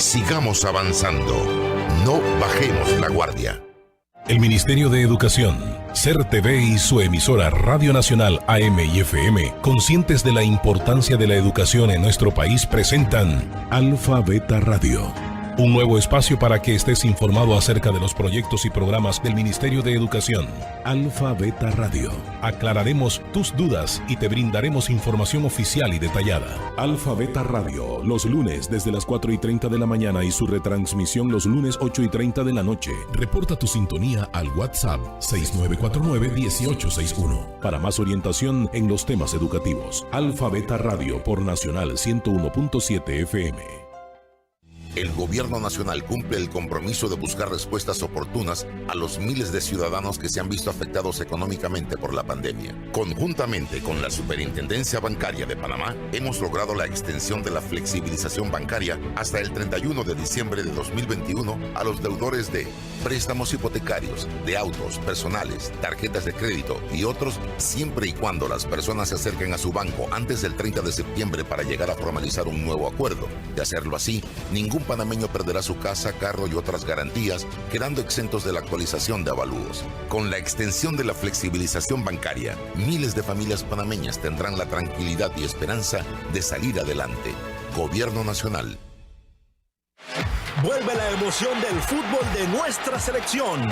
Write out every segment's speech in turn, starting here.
Sigamos avanzando. No bajemos la guardia. El Ministerio de Educación, SER TV y su emisora Radio Nacional AM y FM, conscientes de la importancia de la educación en nuestro país, presentan Alfabeta Radio. Un nuevo espacio para que estés informado acerca de los proyectos y programas del Ministerio de Educación. Alfabeta Radio. Aclararemos tus dudas y te brindaremos información oficial y detallada. Alfabeta Radio, los lunes desde las 4:30 de la mañana y su retransmisión los lunes 8:30 de la noche. Reporta tu sintonía al WhatsApp 6949-1861 para más orientación en los temas educativos. Alfabeta Radio por Nacional 101.7 FM. El gobierno nacional cumple el compromiso de buscar respuestas oportunas a los miles de ciudadanos que se han visto afectados económicamente por la pandemia. Conjuntamente con la Superintendencia Bancaria de Panamá, hemos logrado la extensión de la flexibilización bancaria hasta el 31 de diciembre de 2021 a los deudores de préstamos hipotecarios, de autos, personales, tarjetas de crédito y otros, siempre y cuando las personas se acerquen a su banco antes del 30 de septiembre para llegar a formalizar un nuevo acuerdo. De hacerlo así, ningún panameño perderá su casa, carro y otras garantías, quedando exentos de la actualización de avalúos. Con la extensión de la flexibilización bancaria, miles de familias panameñas tendrán la tranquilidad y esperanza de salir adelante. Gobierno Nacional. Vuelve la emoción del fútbol de nuestra selección.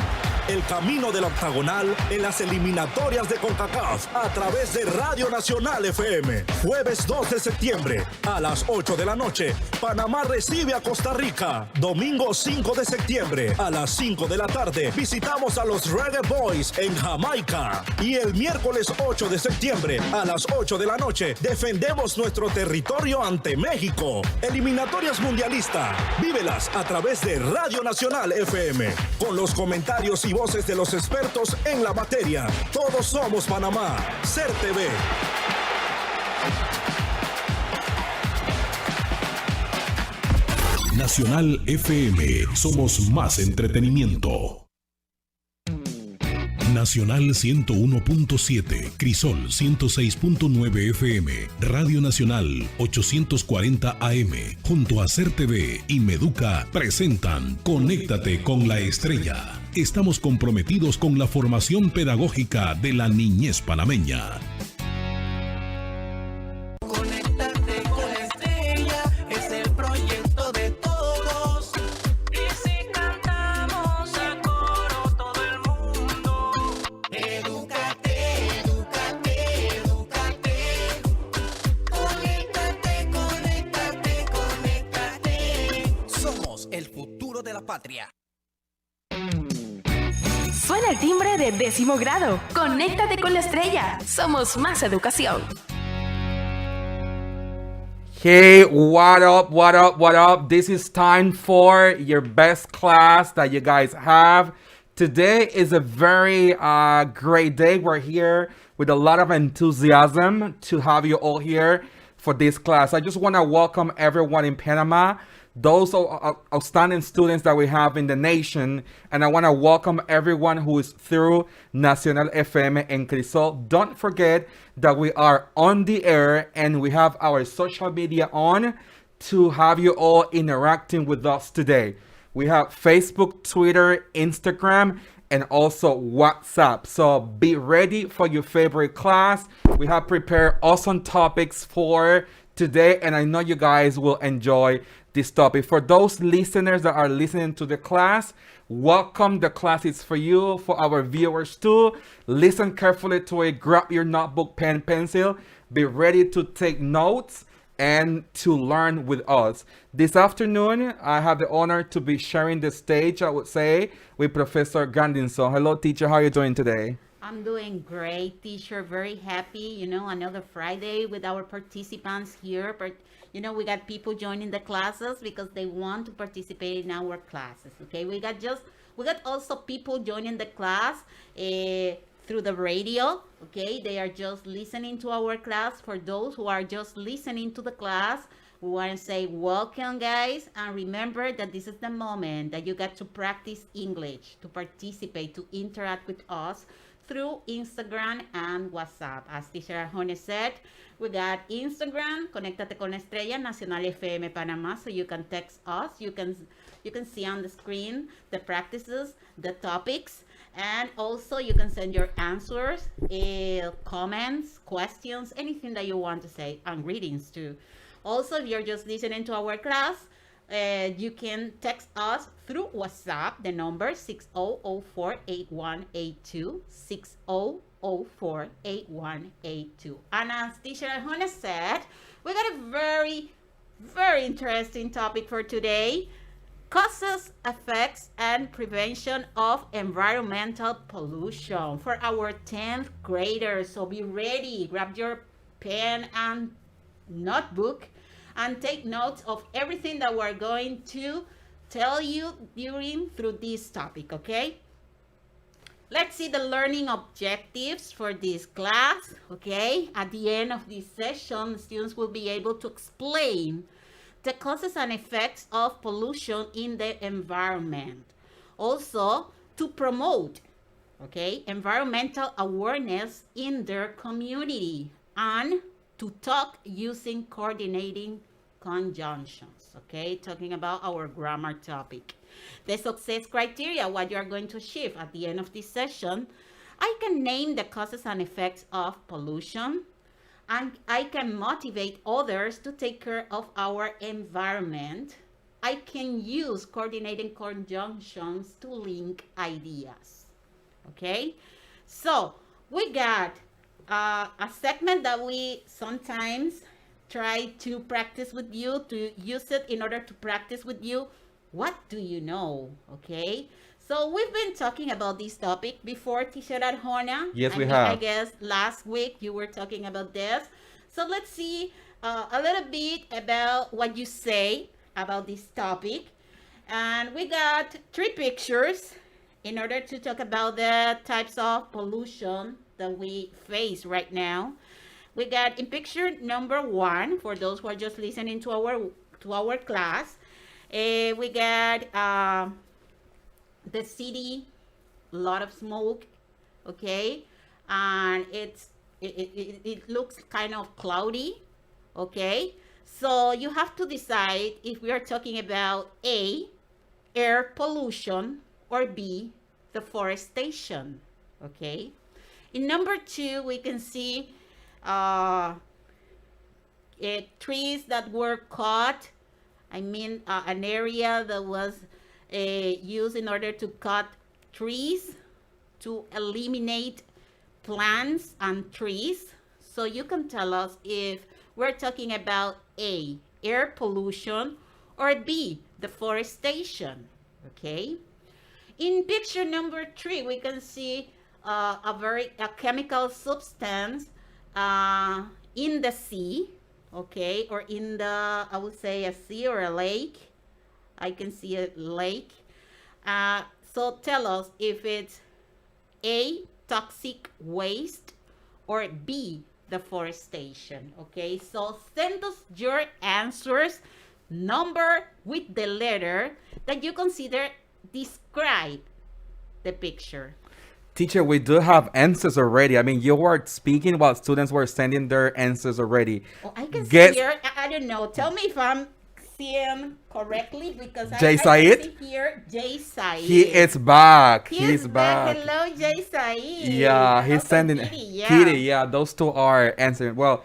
El camino del octagonal en las eliminatorias de CONCACAF a través de Radio Nacional FM. Jueves 2 de septiembre a las 8 de la noche, Panamá recibe a Costa Rica. Domingo 5 de septiembre a las 5 de la tarde, visitamos a los Reggae Boys en Jamaica. Y el miércoles 8 de septiembre a las 8 de la noche, defendemos nuestro territorio ante México. Eliminatorias mundialistas, vívelas a través de Radio Nacional FM, con los comentarios y voces de los expertos en la materia. Todos somos Panamá. SER TV. Nacional FM. Somos más entretenimiento. Nacional 101.7, Crisol 106.9 FM, Radio Nacional 840 AM, junto a SER TV y Meduca, presentan Conéctate con la Estrella. Estamos comprometidos con la formación pedagógica de la niñez panameña. Patria. Suena el timbre de 10º grado. Conéctate con la estrella. Somos más educación. Hey, what up, what up, what up? This is time for your best class that you guys have. Today is a very great day. We're here with a lot of enthusiasm to have you all here for this class. I just want to welcome everyone in Panama, those outstanding students that we have in the nation, and I want to welcome everyone who is through Nacional FM and Crisol. Don't forget that we are on the air and we have our social media on to have you all interacting with us today. We have Facebook, Twitter, Instagram, and also WhatsApp. So be ready for your favorite class. We have prepared awesome topics for today, and I know you guys will enjoy this topic. For those listeners that are listening to the class, welcome. The class is for you, for our viewers too. Listen carefully to it. Grab your notebook, pen, pencil. Be ready to take notes and to learn with us. This afternoon, I have the honor to be sharing the stage, I would say, with Professor Grandinson. Hello, teacher. How are you doing today? I'm doing great, teacher. Very happy. Another Friday with our participants here. But, we got people joining the classes because they want to participate in our classes. Okay, we got also people joining the class through the radio. Okay, they are just listening to our class. For those who are just listening to the class, we want to say welcome, guys, and remember that this is the moment that you got to practice English, to participate, to interact with us through Instagram and WhatsApp. As Teacher Arjona said, we got Instagram, Conéctate con Estrella, Nacional FM Panamá, so you can text us. You can see on the screen the practices, the topics, and also you can send your answers, comments, questions, anything that you want to say, and greetings too. Also, if you're just listening to our class, you can text us through WhatsApp, the number 60048182, 60048182. And as Teacher Arjona said, we got a very, very interesting topic for today: causes, effects, and prevention of environmental pollution for our 10th graders. So be ready, grab your pen and notebook and take notes of everything that we're going to tell you through this topic, okay? Let's see the learning objectives for this class, okay? At the end of this session, students will be able to explain the causes and effects of pollution in the environment. Also, to promote, okay, environmental awareness in their community, and to talk using coordinating conjunctions, okay, talking about our grammar topic. The success criteria, what you are going to achieve at the end of this session: I can name the causes and effects of pollution, and I can motivate others to take care of our environment. I can use coordinating conjunctions to link ideas, okay? So we got a segment that we sometimes try to practice with you, to use it in order to practice with you. What do you know? Okay, so we've been talking about this topic before, Teacher Arjona. Yes, we have. I guess last week you were talking about this. So let's see a little bit about what you say about this topic. And we got 3 pictures in order to talk about the types of pollution that we face right now. We got in picture number 1, for those who are just listening to our class, we got the city, a lot of smoke, okay, and it looks kind of cloudy, okay. So you have to decide if we are talking about A, air pollution, or B, deforestation, okay. In number 2, we can see trees that were cut. I mean, an area that was used in order to cut trees to eliminate plants and trees. So you can tell us if we're talking about A, air pollution, or B, deforestation, okay? In picture number 3, we can see a chemical substance in the sea, okay, or in the, I would say, a sea or a lake. I can see a lake. So tell us if it's A, toxic waste, or B, deforestation, okay? So send us your answers, number with the letter that you consider describe the picture. Teacher, we do have answers already. I mean, you were speaking while students were sending their answers already. Oh, I can see here. I don't know. Tell me if I'm seeing correctly, because I can see here Jay Said. He is back. He's back. Hello, Jay Said. Yeah, he's sending Kitty. Yeah, those two are answering. Well,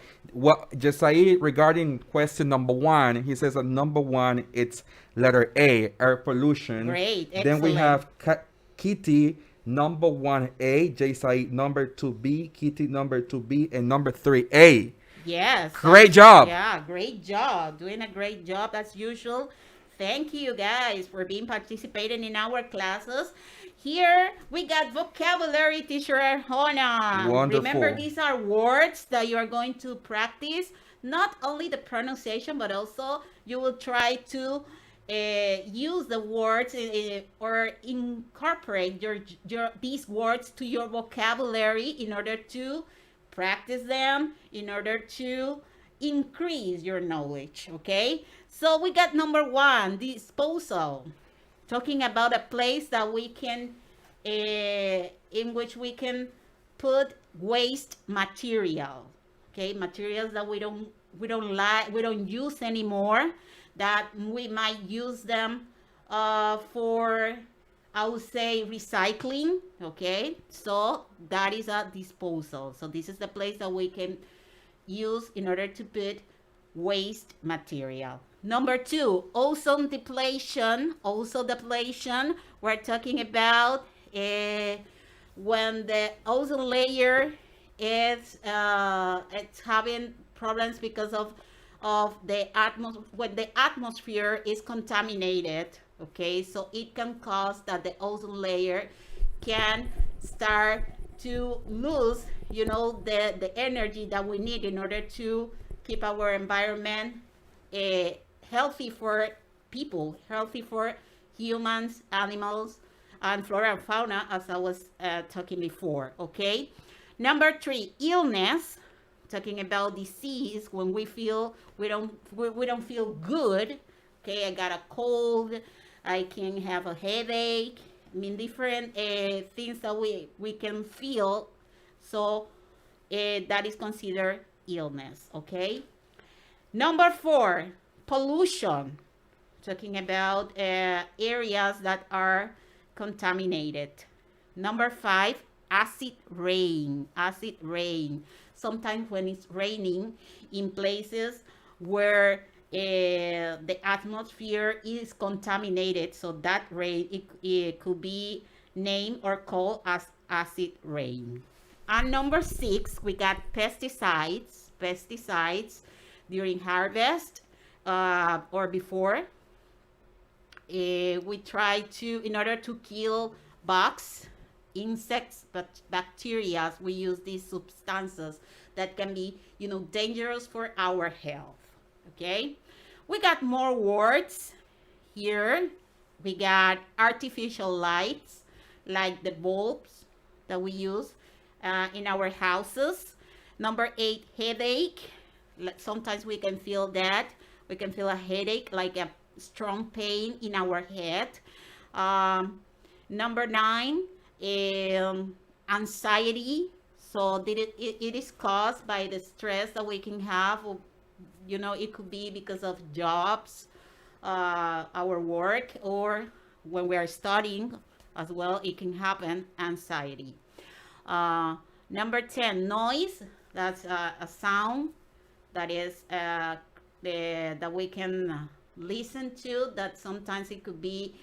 Jay Said, regarding question number 1, he says that number 1, it's letter A, air pollution. Great. Excellent. Then we have Kitty. Number 1A, Jay Said, number 2B, Kitty, number 2B, and number 3A. Yes. Great job. Yeah, great job. Doing a great job as usual. Thank you guys for being participating in our classes. Here we got vocabulary, Teacher Arjona. Wonderful. Remember, these are words that you are going to practice. Not only the pronunciation, but also you will try to use the words or incorporate these words to your vocabulary in order to practice them, in order to increase your knowledge, okay? So we got number 1, disposal, talking about a place that we can in which we can put waste material, okay, materials that we don't like, we don't use anymore, that we might use them for, I would say, recycling, okay? So that is a disposal. So this is the place that we can use in order to put waste material. Number 2, ozone depletion. Ozone depletion, we're talking about when the ozone layer is it's having problems because of the atmosphere, when the atmosphere is contaminated, okay? So it can cause that the ozone layer can start to lose, you know, the energy that we need in order to keep our environment healthy for people, healthy for humans, animals, and flora and fauna, as I was talking before, okay? Number 3, illness, talking about disease, when we feel we don't feel good, okay? I got a cold, I can have a headache, I mean, different things that we can feel, so that is considered illness, okay? Number 4, pollution, talking about areas that are contaminated. Number 5, acid rain. Acid rain. Sometimes when it's raining in places where the atmosphere is contaminated, so that rain, it could be named or called as acid rain. And number 6, we got pesticides. Pesticides during harvest or before. We try to, in order to kill bugs, insects, but bacteria, we use these substances that can be, you know, dangerous for our health, okay? We got more words here. We got artificial lights, like the bulbs that we use in our houses. Number 8, headache. Sometimes we can feel that. We can feel a headache, like a strong pain in our head. Number 9, anxiety. So it is caused by the stress that we can have. You know, it could be because of jobs, our work, or when we are studying as well, it can happen, anxiety. Number 10, noise. That's a sound that is that we can listen to, that sometimes it could be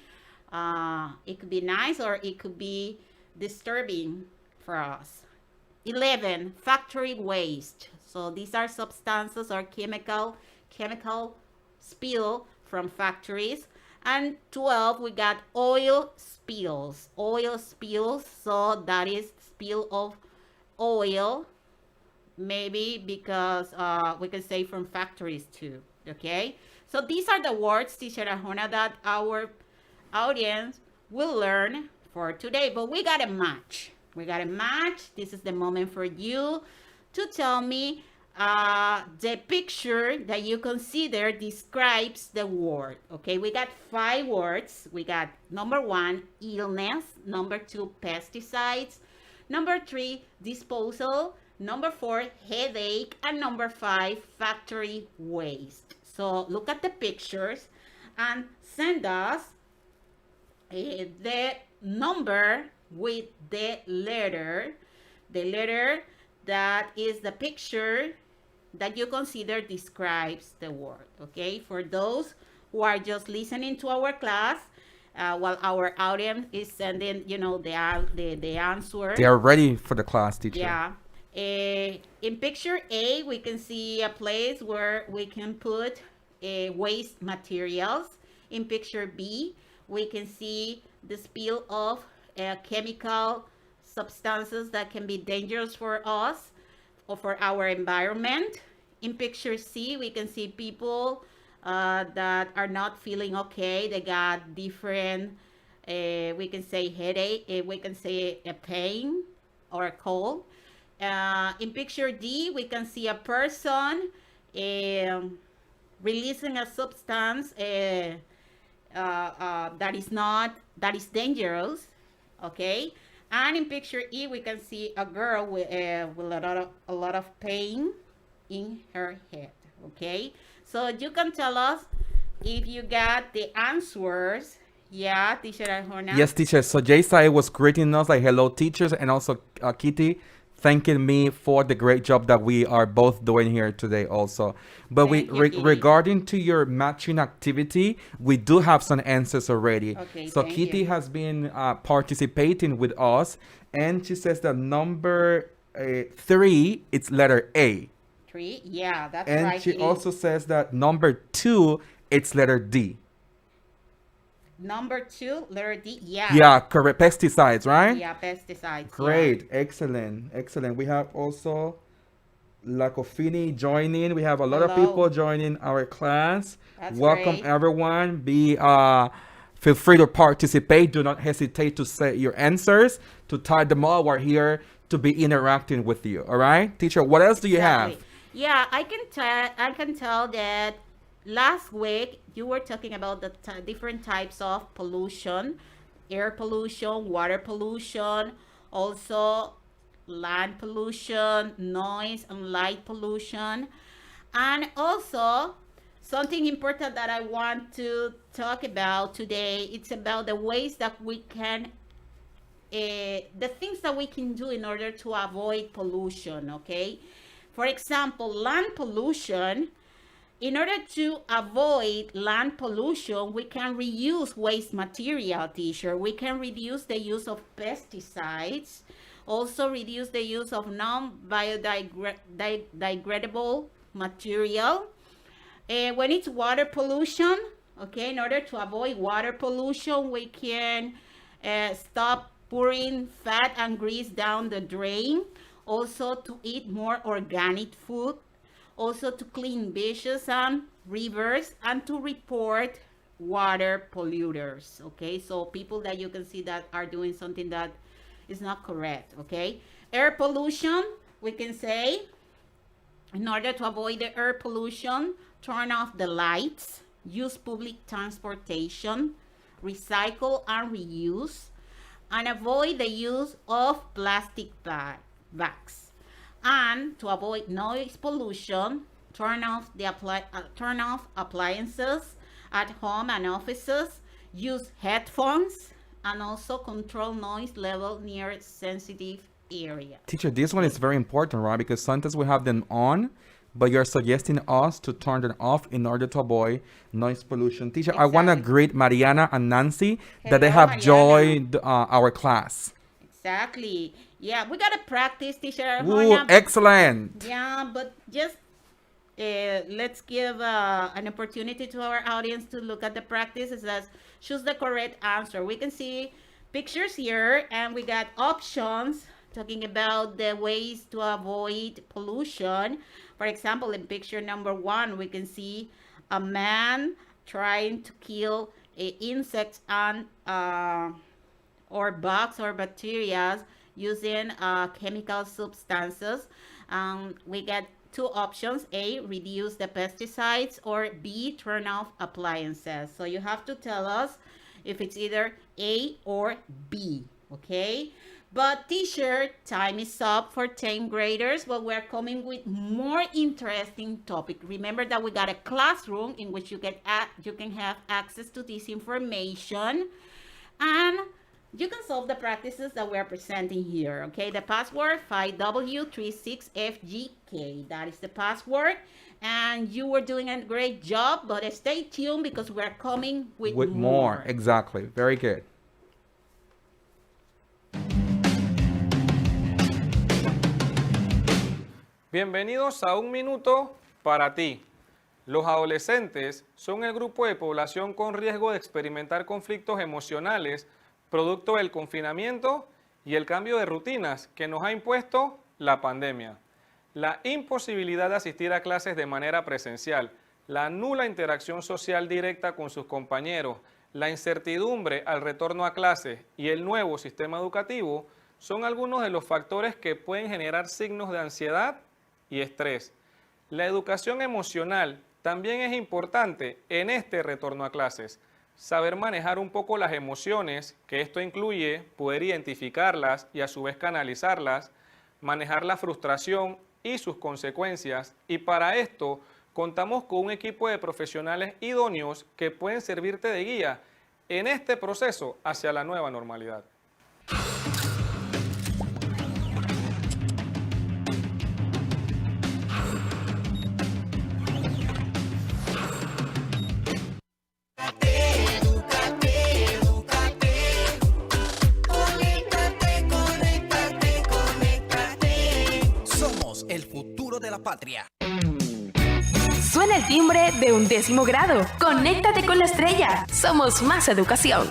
nice or it could be disturbing for us. 11, factory waste. So these are substances or chemical spill from factories. And 12, we got oil spills. Oil spills, so that is spill of oil, maybe because we can say from factories too, okay? So these are the words, Teacher Arjona, that our audience will learn for today. But we got a match. We got a match. This is the moment for you to tell me the picture that you consider describes the word. Okay, we got 5 words. We got number 1, illness. Number 2, pesticides. Number 3, disposal. Number 4, headache. And number 5, factory waste. So look at the pictures and send us the number with the letter that is the picture that you consider describes the word. Okay, for those who are just listening to our class while our audience is sending, you know, the answer. They are ready for the class, teacher. Yeah. In picture A, we can see a place where we can put waste materials. In picture B, we can see the spill of chemical substances that can be dangerous for us or for our environment. In picture C, we can see people that are not feeling okay. They got different, we can say headache, we can say a pain or a cold. In picture D, we can see a person releasing a substance that is dangerous, okay? And in picture E, we can see a girl with a lot of pain in her head. Okay, so you can tell us if you got the answers. Yeah, teacher Arjona. Yes, teacher. So Jaysai was greeting us like, hello, teachers, and also Kitty thanking me for the great job that we are both doing here today also. But regarding to your matching activity, we do have some answers already. Okay, so Kitty has been participating with us, and she says that number 3, it's letter A. 3, yeah, that's and right. And she also says that number 2, it's letter D. Number 2, letter D, yeah. Yeah, correct. Pesticides, right? Yeah, pesticides. Great, yeah. excellent. We have also Lacofini joining. We have a lot of people joining our class. That's Welcome great. everyone. Feel free to participate. Do not hesitate to say your answers, to type them all. We're here to be interacting with you. All right, teacher. What else do you have? Yeah, I can tell that last week you were talking about the different types of pollution: air pollution, water pollution, also land pollution, noise and light pollution, and also something important that I want to talk about today. It's about the ways that we can the things that we can do in order to avoid pollution. Okay, for example, land pollution. In order to avoid land pollution, we can reuse waste material, teacher. We can reduce the use of pesticides, also reduce the use of non-biodegradable material. When it's water pollution, okay, in order to avoid water pollution, we can stop pouring fat and grease down the drain, also to eat more organic food, also to clean beaches and rivers, and to report water polluters. Okay, so people that you can see that are doing something that is not correct. Okay, air pollution, we can say, in order to avoid the air pollution, turn off the lights, use public transportation, recycle and reuse, and avoid the use of plastic bags. And to avoid noise pollution, turn off appliances at home and offices, use headphones, and also control noise level near sensitive areas. Teacher, this one is very important, right? Because sometimes we have them on, but you're suggesting us to turn them off in order to avoid noise pollution. Teacher, exactly. I want to greet Mariana and Nancy that they have joined our class. Exactly. Yeah, we got to practice, teacher. Ooh, excellent. Yeah, but just let's give an opportunity to our audience to look at the practice. It says, choose the correct answer. We can see pictures here, and we got options talking about the ways to avoid pollution. For example, in picture number 1, we can see a man trying to kill insects and or bugs or bacteria using chemical substances. We get 2 options: A, reduce the pesticides, or B, turn off appliances. So you have to tell us if it's either A or B, okay? But teacher, time is up for 10th graders, but we're coming with more interesting topic. Remember that we got a classroom in which you can have access to this information, and you can solve the practices that we're presenting here, okay? The password 5W36FGK, that is the password, and you were doing a great job, but stay tuned because we're coming with more. Exactly, very good. Bienvenidos a Un Minuto para Ti. Los adolescentes son el grupo de población con riesgo de experimentar conflictos emocionales producto del confinamiento y el cambio de rutinas que nos ha impuesto la pandemia. La imposibilidad de asistir a clases de manera presencial, la nula interacción social directa con sus compañeros, la incertidumbre al retorno a clases y el nuevo sistema educativo son algunos de los factores que pueden generar signos de ansiedad y estrés. La educación emocional también es importante en este retorno a clases. saber manejar un poco las emociones, que esto incluye poder identificarlas y a su vez canalizarlas, manejar la frustración y sus consecuencias, y para esto contamos con un equipo de profesionales idóneos que pueden servirte de guía en este proceso hacia la nueva normalidad. Somos el futuro de la patria. Suena el timbre de 11º grado. Conéctate con la estrella. Somos más educación.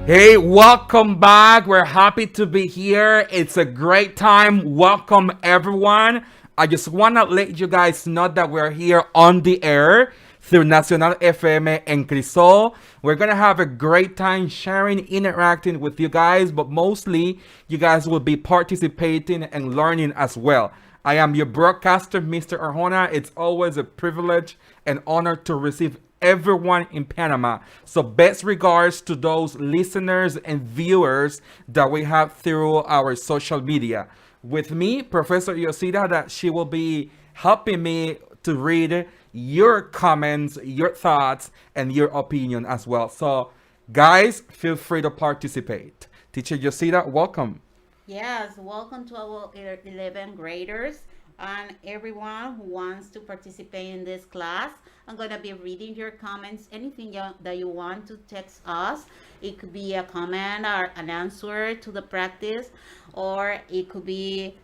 Hey, welcome back. We're happy to be here. It's a great time. Welcome, everyone. I just want to let you guys know that we're here on the air through Nacional FM and Crisol. We're going to have a great time sharing, interacting with you guys, but mostly you guys will be participating and learning as well. I am your broadcaster, Mr. Arjona. It's always a privilege and honor to receive everyone in Panama. So best regards to those listeners and viewers that we have through our social media. With me, Professor Yosida, that she will be helping me to read your comments, your thoughts, and your opinion as well. So guys, feel free to participate. Teacher Yosida, welcome. Yes, welcome to our 11th graders and everyone who wants to participate in this class. I'm going to be reading your comments, anything that you want to text us. It could be a comment or an answer to the practice, or it could be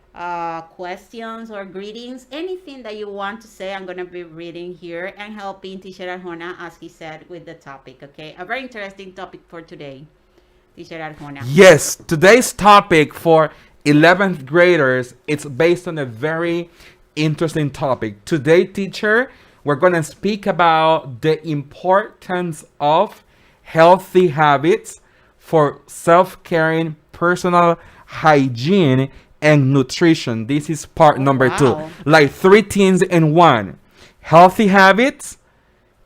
questions or greetings, anything that you want to say. I'm going to be reading here and helping Teacher Arjona, as he said, with the topic, okay? A very interesting topic for today. Teacher Arjona. Yes, today's topic for 11th graders, it's based on a very interesting topic. Today, teacher, we're going to speak about the importance of healthy habits for self-caring, personal hygiene, and nutrition. This is part number 2. Like 3 things in one. Healthy habits,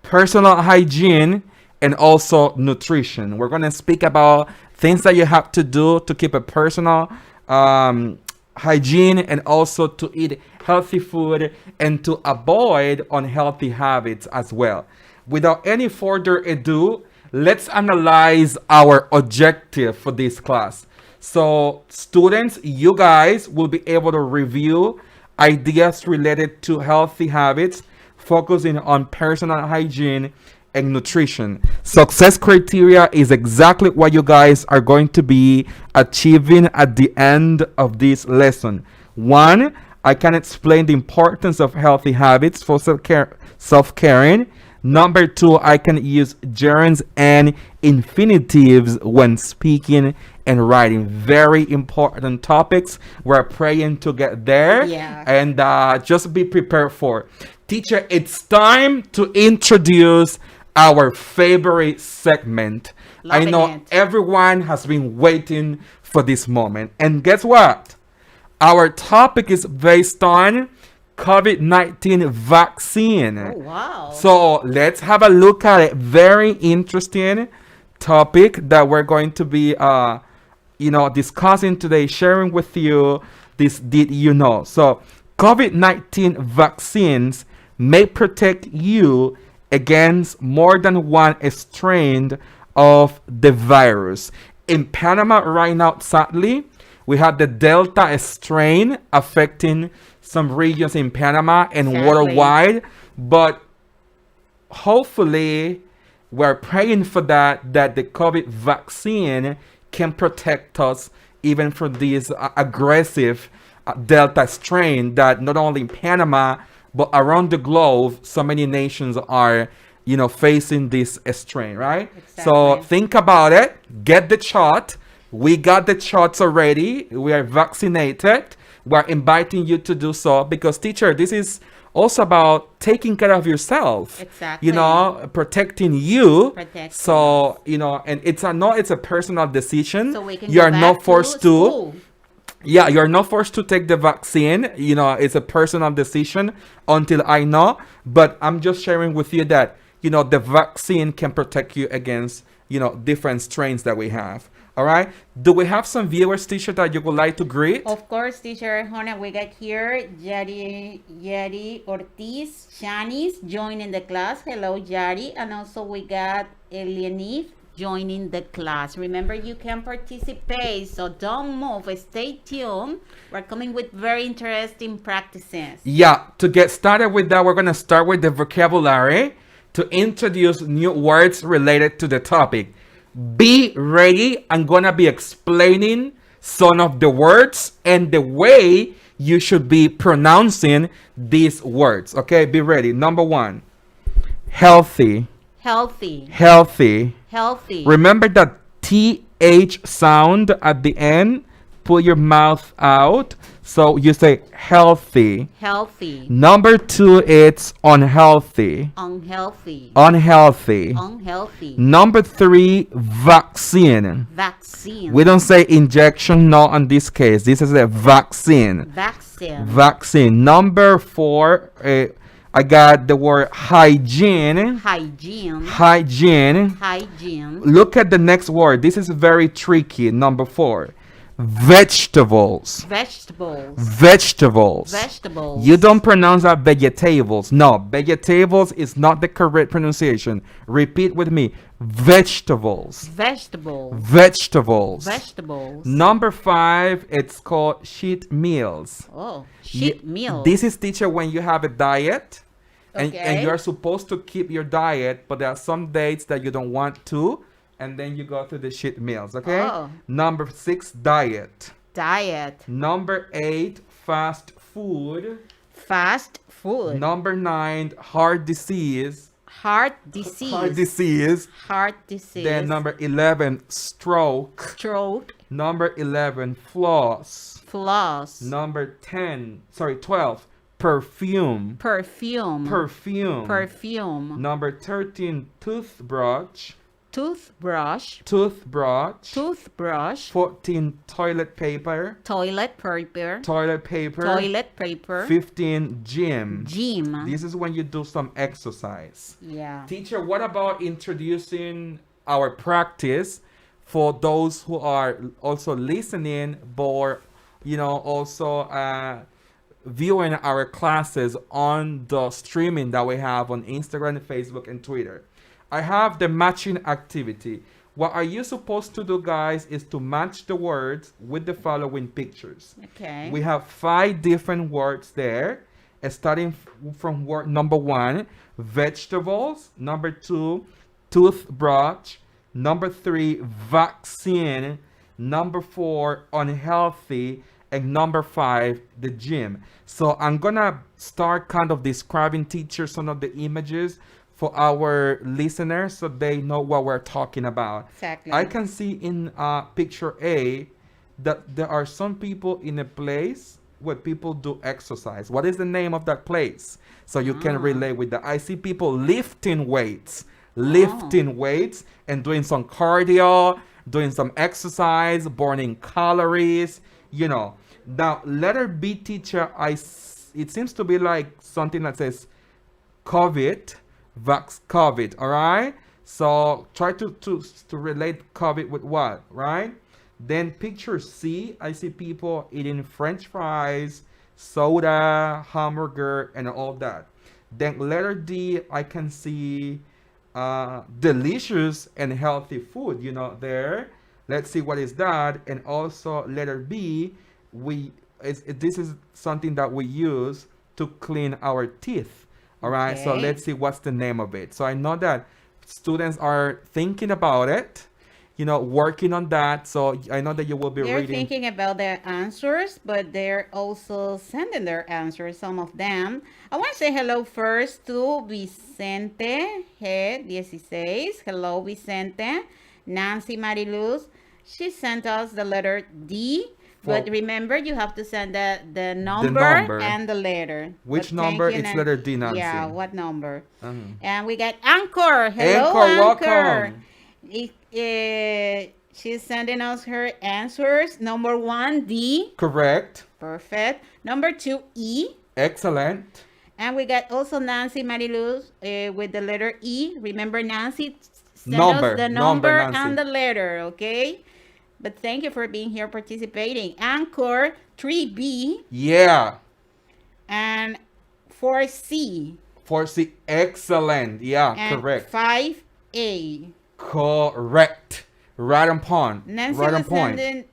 personal hygiene, and also nutrition. We're going to speak about things that you have to do to keep a personal hygiene, and also to eat healthy food and to avoid unhealthy habits as well. Without any further ado, let's analyze our objective for this class. So students, you guys will be able to review ideas related to healthy habits, focusing on personal hygiene and nutrition. Success criteria is exactly what you guys are going to be achieving at the end of this lesson. 1, I can explain the importance of healthy habits for self-caring. Number 2, I can use gerunds and infinitives when speaking and writing. Very important topics. We're praying to get there. Yeah. And just be prepared for. Teacher, it's time to introduce our favorite segment. I know everyone has been waiting for this moment. And guess what? Our topic is based on COVID-19 vaccine. Oh, wow. So let's have a look at it. Very interesting topic that we're going to be discussing today, sharing with you this did you know. So COVID-19 vaccines may protect you against more than one strain of the virus. In Panama right now, sadly, we have the Delta strain affecting some regions in Panama and worldwide, but hopefully we're praying for that the COVID vaccine can protect us even from this aggressive Delta strain that not only in Panama but around the globe, so many nations are, facing this strain, right? Exactly. So think about it. Get the shot. We got the shots already. We are vaccinated. We're inviting you to do so because, teacher, this is also about taking care of yourself. Exactly. Protecting you. Protecting so, and it's a personal decision. So we can you go are back not forced to. school. Yeah, you're not forced to take the vaccine. It's a personal decision until I know. But I'm just sharing with you that, the vaccine can protect you against, different strains that we have. All right. Do we have some viewers, teacher, that you would like to greet? Of course, teacher Hona, we got here Yari Ortiz Shanice joining the class. Hello, Yari. And also we got Elianif joining the class. Remember, you can participate, so don't move. Stay tuned. We're coming with very interesting practices. Yeah, to get started with that, we're going to start with the vocabulary to introduce new words related to the topic. Be ready. I'm going to be explaining some of the words and the way you should be pronouncing these words. Okay, be ready. Number 1, healthy. Healthy. Healthy. Healthy. Remember that TH sound at the end. Pull your mouth out. So you say healthy. Healthy. Number 2, it's unhealthy. Unhealthy. Unhealthy. Unhealthy. Number 3, vaccine. Vaccine. We don't say injection, no, in this case. This is a vaccine. Vaccine. Vaccine. Number 4, I got the word hygiene. Hygiene. Hygiene. Hygiene. Look at the next word. This is very tricky. Number 4, vegetables. Vegetables. Vegetables. Vegetables. You don't pronounce that vegetables. No, vegetables is not the correct pronunciation. Repeat with me. Vegetables. Vegetables. Vegetables. Vegetables. Number 5, it's called sheet meals. Oh, sheet meals. This is, teacher, when you have a diet and Okay. you're supposed to keep your diet, but there are some dates that you don't want to, and then you go to the sheet meals, okay? Oh. Number 6, diet. Diet. Number 8, fast food. Fast food. Number 9, heart disease. Heart disease. Heart disease. Heart disease. Then number 11, stroke. Stroke. Number 11, floss. Floss. Number 12, perfume. Perfume. Perfume. Perfume. Number 13, toothbrush. Toothbrush. Toothbrush. Toothbrush. 14, toilet paper. Toilet paper. Toilet paper. Toilet paper. 15, gym. Gym. This is when you do some exercise. Yeah. Teacher, what about introducing our practice for those who are also listening, but also viewing our classes on the streaming that we have on Instagram, Facebook, and Twitter? I have the matching activity. What are you supposed to do, guys, is to match the words with the following pictures. Okay. We have 5 different words there, starting from word number 1, vegetables. Number 2, toothbrush. Number 3, vaccine. Number 4, unhealthy. And number 5, the gym. So I'm gonna start kind of describing, teacher, some of the images for our listeners so they know what we're talking about. Exactly. I can see in picture A that there are some people in a place where people do exercise. What is the name of that place? So you can relate with that. I see people lifting weights and doing some cardio, doing some exercise, burning calories, Now, letter B, teacher, it seems to be like something that says COVID, COVID, all right? So try to relate COVID with what, right? Then picture C, I see people eating French fries, soda, hamburger, and all that. Then letter D, I can see delicious and healthy food, there. Let's see what is that. And also letter B, this is something that we use to clean our teeth. All right, so let's see what's the name of it. So I know that students are thinking about it, working on that. So I know that you will be They're reading. thinking about their answers, but they're also sending their answers, some of them. I want to say hello first to Vicente G16. Hello, Vicente. Nancy Mariluz. She sent us the letter D. But remember, you have to send the number and the letter. Which number? It's letter D, Nancy. Yeah, what number? And we got Anchor. Hello, Anchor. Welcome. She's sending us her answers. Number 1, D. Correct. Perfect. Number 2, E. Excellent. And we got also Nancy Mariluz with the letter E. Remember, Nancy, send Number, us the number, number Nancy. and the letter, okay? But thank you for being here participating. Anchor 3B Yeah. and 4C 4C, excellent. Yeah, and correct. 5A. Correct. Right on point. Nancy Right on was point. sending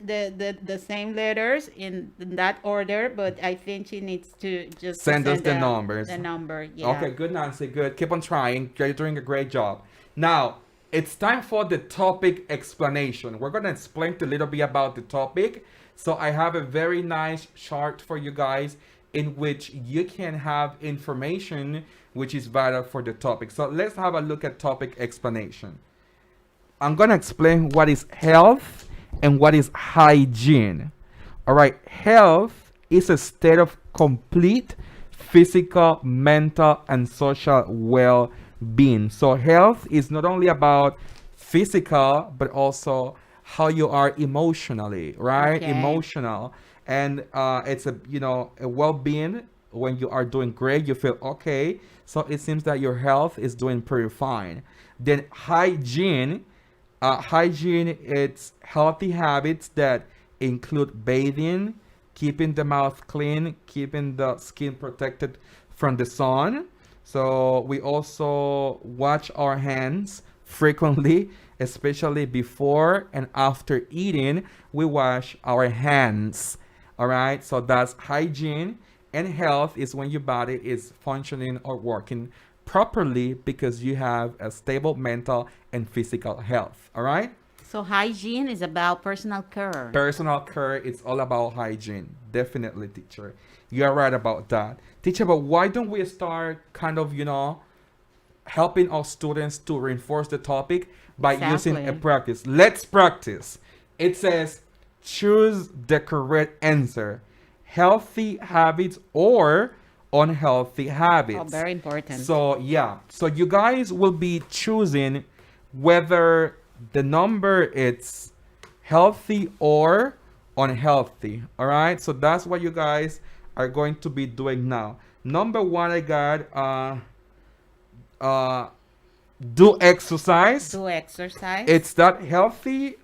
the same letters in that order, but I think she needs to just Send us the numbers. The number, yeah. Okay, good, Nancy. Good. Keep on trying. You're doing a great job. Now, it's time for the topic explanation. We're going to explain a little bit about the topic. So I have a very nice chart for you guys in which you can have information which is vital for the topic. So let's have a look at topic explanation. I'm going to explain what is health and what is hygiene. All right, health is a state of complete physical, mental, and social well-being. So health is not only about physical, but also how you are emotionally, right? Okay. Emotional. And it's a well-being. When you are doing great, you feel okay. So it seems that your health is doing pretty fine. Then hygiene, it's healthy habits that include bathing, keeping the mouth clean, keeping the skin protected from the sun. So we also wash our hands frequently, especially before and after eating. We wash our hands. All right, so that's hygiene. And health is when your body is functioning or working properly because you have a stable mental and physical health. All right. So hygiene is about personal care. Personal care is all about hygiene. Definitely, teacher. You're right about that. Teacher, but why don't we start kind of, helping our students to reinforce the topic by using a Exactly. practice? Let's practice. It says, choose the correct answer. Healthy habits or unhealthy habits. Oh, very important. So yeah, so you guys will be choosing whether the number is healthy or unhealthy. All right, so that's what you guys are going to be doing now. Number one, I got do exercise. Do exercise. It's that healthy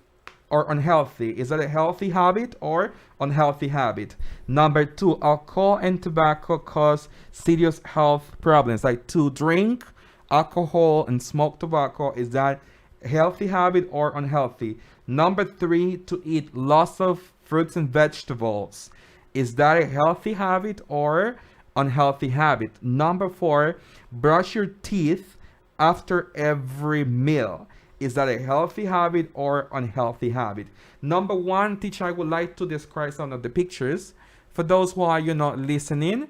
or unhealthy? Is that a healthy habit or unhealthy habit? Number two, alcohol and tobacco cause serious health problems. Like to drink alcohol and smoke tobacco, is that a healthy habit or unhealthy? Number three, to eat lots of fruits and vegetables. Is that a healthy habit or unhealthy habit? Number four, brush your teeth after every meal. Is that a healthy habit or unhealthy habit? Number one, teacher, I would like to describe some of the pictures. For those who are, listening,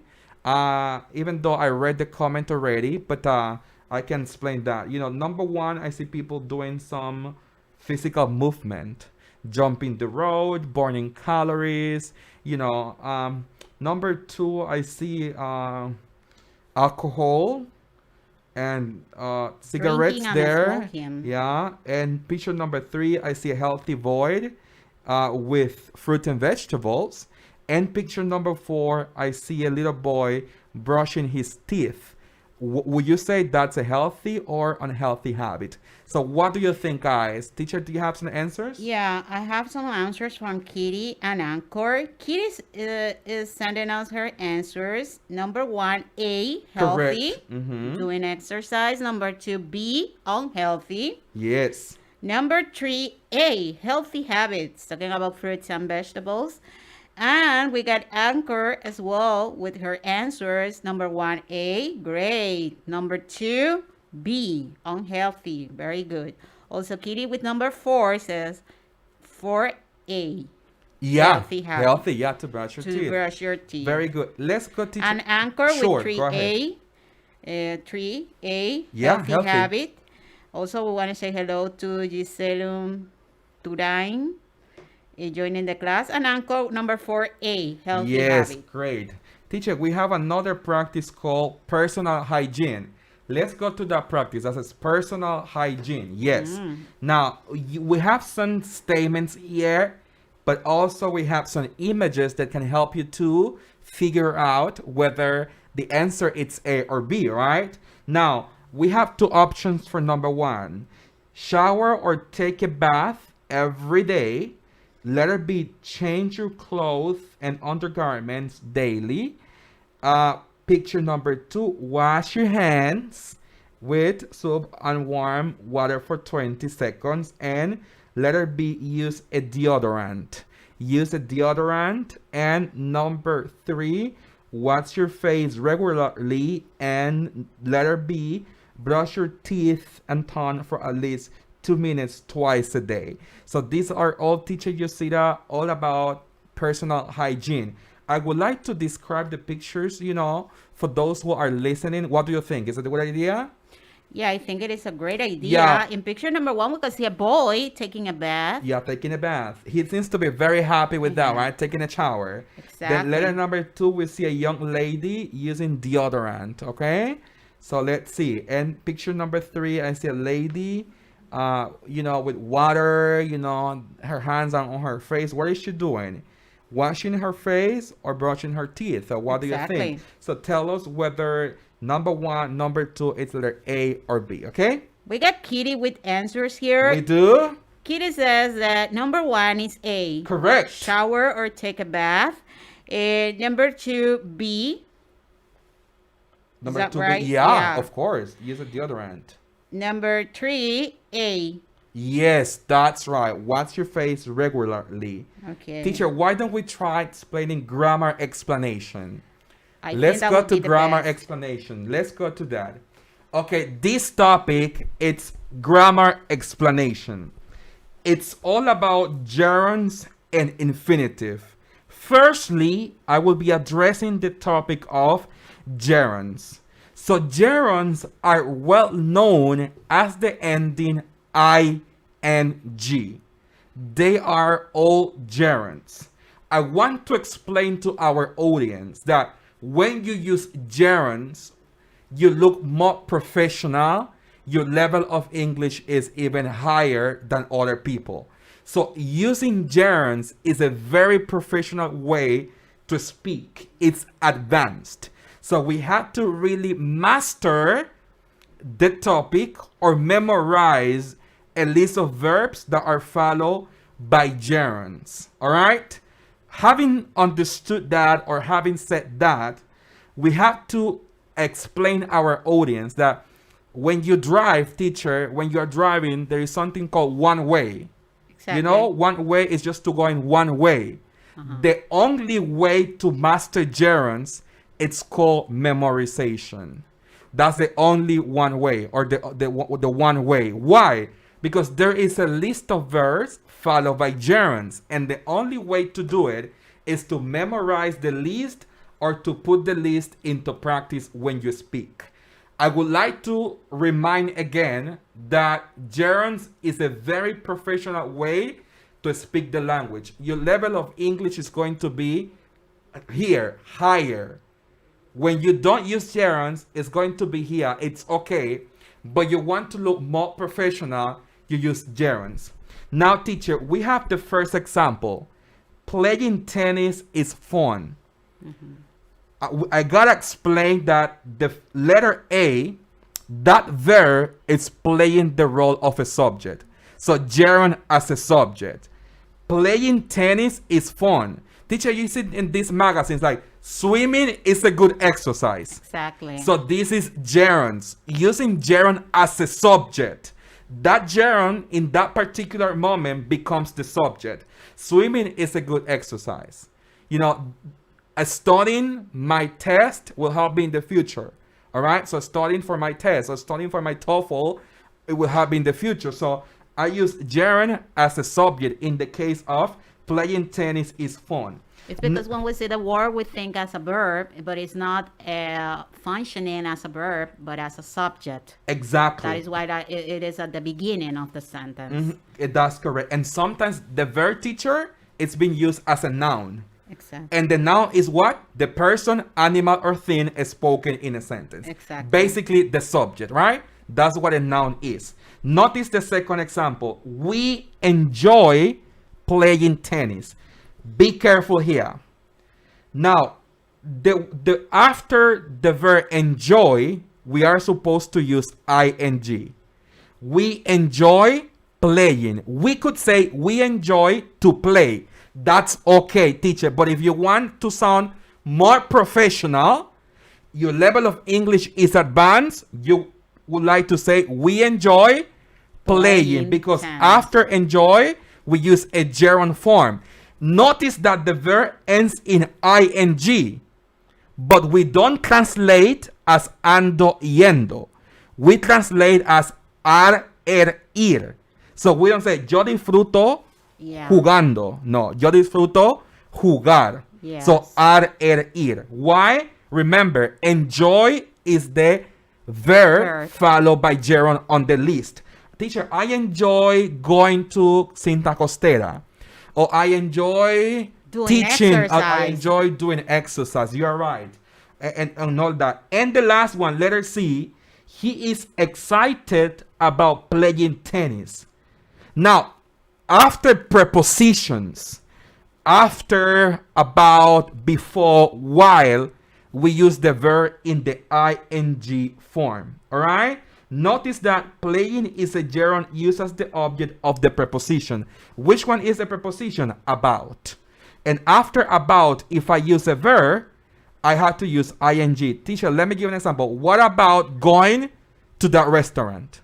even though I read the comment already, but I can explain that. Number one, I see people doing some physical movement, jumping the road, burning calories. Number two, I see alcohol and cigarettes Drinking and there. smoking. Yeah. And picture number three, I see a healthy void with fruit and vegetables. And picture number four, I see a little boy brushing his teeth. Would you say that's a healthy or unhealthy habit? So what do you think, guys? Teacher, do you have some answers? Yeah, I have some answers from Kitty and Anchor. Kitty is sending us her answers. Number one, A, healthy, Correct. Mm-hmm. doing exercise. Number two, B, unhealthy. Yes. Number three, A, healthy habits, talking about fruits and vegetables. And we got Anchor as well with her answers. Number one, A, great. Number two, B, unhealthy, very good. Also, Kitty with number four says 4A, Yeah. Healthy habit. Healthy, yeah, to brush your to teeth. brush your teeth. Very good. Let's go, teacher. And Anchor Sure, with go ahead. 3A, Yeah, healthy. habit. Also, we want to say hello to Giselle Turain joining the class. And Anchor number 4A, healthy Yes, habit. great. Teacher, we have another practice called personal hygiene. Let's go to that practice. That says personal hygiene. Yes. Now, we have some statements here, but also we have some images that can help you to figure out whether the answer is A or B, right? Now, we have two options for number one. Shower or take a bath every day. Letter B, change your clothes and undergarments daily. Picture number two, wash your hands with soap and warm water for 20 seconds. And letter B, use a deodorant. Use a deodorant. And number three, wash your face regularly. And letter B, brush your teeth and tongue for at least 2 minutes twice a day. So these are all, Teacher Yosida, all about personal hygiene. I would like to describe the pictures, for those who are listening. What do you think? Is it a good idea? Yeah, I think it is a great idea. Yeah. In picture number one, we can see a boy taking a bath. Yeah, taking a bath. He seems to be very happy with that, right? Taking a shower. Exactly. Then letter number two, we see a young lady using deodorant, okay? So let's see. And picture number three, I see a lady, with water, her hands on her face. What is she doing? Washing her face or brushing her teeth? So what do you think? So tell us whether number one, number two, it's letter A or B, okay? We got Kitty with answers here. We do? Kitty says that number one is A. Correct. Shower or take a bath. Number two, B. Number two, right? Yeah, of course. Use a deodorant. Number three, A. Yes, that's right. Wash your face regularly. Okay. Teacher, why don't we try explaining grammar explanation? Let's go to grammar explanation. Let's go to that. Okay, this topic, it's grammar explanation. It's all about gerunds and infinitive. Firstly, I will be addressing the topic of gerunds. So gerunds are well known as the ending ing. They are all gerunds. I want to explain to our audience that when you use gerunds, you look more professional. Your level of English is even higher than other people. So using gerunds is a very professional way to speak. It's advanced. So we have to really master the topic or memorize a list of verbs that are followed by gerunds. All right? Having understood that or having said that, we have to explain our audience that when you drive, teacher, when you're driving, there is something called one way. Exactly. One way is just to go in one way. The only way to master gerunds, it's called memorization. That's the only one way, or the one way. Why? Because there is a list of verbs followed by gerunds, and the only way to do it is to memorize the list or to put the list into practice when you speak. I would like to remind again that gerunds is a very professional way to speak the language. Your level of English is going to be here, higher. When you don't use gerunds, it's going to be here. It's okay. But you want to look more professional, you use gerunds. Now, teacher, we have the first example. Playing tennis is fun. I gotta explain that the letter A, that verb is playing the role of a subject. So gerund as a subject. Playing tennis is fun. Teacher, you see in these magazines like swimming is a good exercise. Exactly. So this is gerunds. Using gerund as a subject. That gerund in that particular moment becomes the subject. Swimming is a good exercise. Studying my test will help me in the future. All right. So studying for my test or studying for my TOEFL, it will help me in the future. So I use gerund as a subject in the case of playing tennis is fun. It's because when we say the word, we think as a verb, but it's not functioning as a verb, but as a subject. Exactly. That is why it is at the beginning of the sentence. That's correct. And sometimes the verb, teacher, it's being used as a noun. Exactly. And the noun is what? The person, animal, or thing is spoken in a sentence. Exactly. Basically, the subject, right? That's what a noun is. Notice the second example. We enjoy playing tennis. Be careful here. Now, the after the verb enjoy, we are supposed to use ing. We enjoy playing. We could say we enjoy to play. That's okay, teacher. But if you want to sound more professional, your level of English is advanced, you would like to say we enjoy playing, because after enjoy, we use a gerund form. Notice that the verb ends in ing, but we don't translate as ando, yendo. We translate as ir. So we don't say yo disfruto jugando. No, yo disfruto jugar. Yes. So ir. Why? Remember, enjoy is the verb followed by gerund on the list. Teacher, I enjoy going to Cinta Costera. Or I enjoy doing teaching. exercise. I enjoy doing exercise. You are right. And all that. And the last one, letter C, he is excited about playing tennis. Now, after prepositions, after, about, before, while, we use the verb in the ing form. All right? Notice that playing is a gerund used as the object of the preposition. Which one is the preposition? About. And after about, if I use a verb, I have to use ing. Teacher, let me give an example. What about going to that restaurant?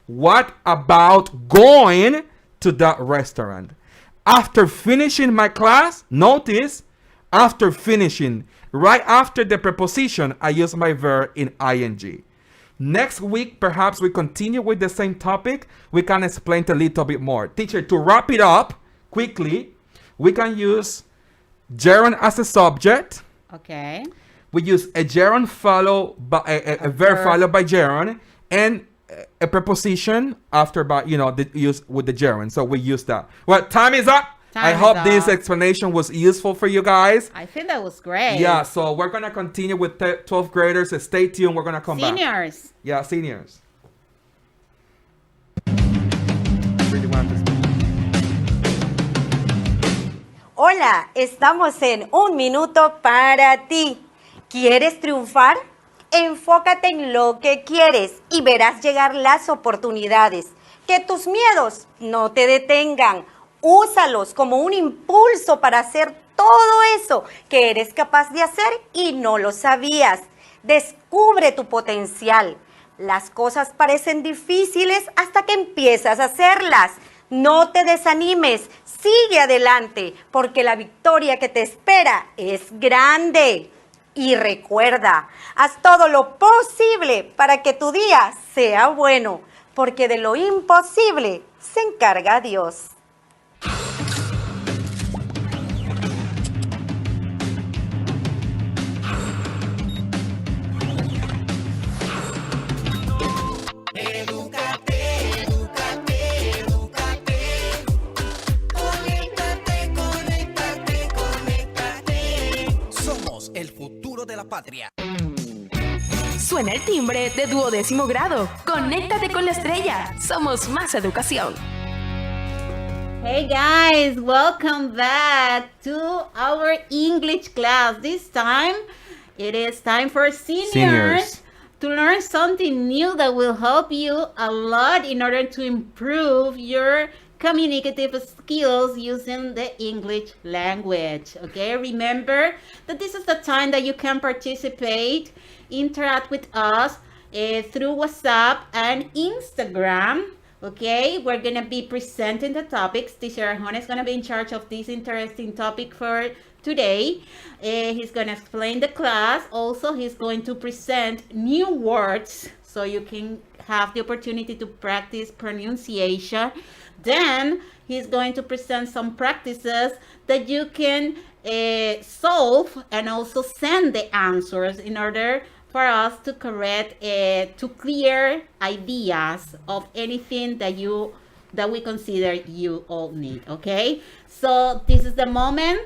What about going to that restaurant? After finishing my class, notice, after finishing, right after the preposition, I use my verb in ing. Next week, perhaps we continue with the same topic. We can explain it a little bit more. Teacher, to wrap it up quickly, we can use gerund as a subject. Okay. We use a gerund followed by a verb followed by gerund, and a preposition after by, use with the gerund. So we use that. Well, time is up. I hope this explanation was useful for you guys. I think that was great. Yeah, so we're going to continue with 12th graders. Stay tuned. We're going to come back. Seniors. Yeah, seniors. Hola, estamos en Un Minuto para Ti. ¿Quieres triunfar? Enfócate en lo que quieres y verás llegar las oportunidades. Que tus miedos no te detengan. Úsalos como un impulso para hacer todo eso que eres capaz de hacer y no lo sabías. Descubre tu potencial. Las cosas parecen difíciles hasta que empiezas a hacerlas. No te desanimes, sigue adelante, porque la victoria que te espera es grande. Y recuerda, haz todo lo posible para que tu día sea bueno, porque de lo imposible se encarga Dios. El futuro de la patria. Suena el timbre de 12º grado. Conéctate con la estrella. Somos más educación. Hey guys, welcome back to our English class. This time, it is time for seniors to learn something new that will help you a lot in order to improve your communicative skills using the English language. Okay, remember that this is the time that you can participate, interact with us through WhatsApp and Instagram. Okay, we're gonna be presenting the topics. Teacher Arjona is gonna be in charge of this interesting topic for today. He's gonna explain the class. Also, he's going to present new words so you can have the opportunity to practice pronunciation. Then he's going to present some practices that you can solve and also send the answers in order for us to correct, to clear ideas of anything that we consider you all need. Okay, so this is the moment.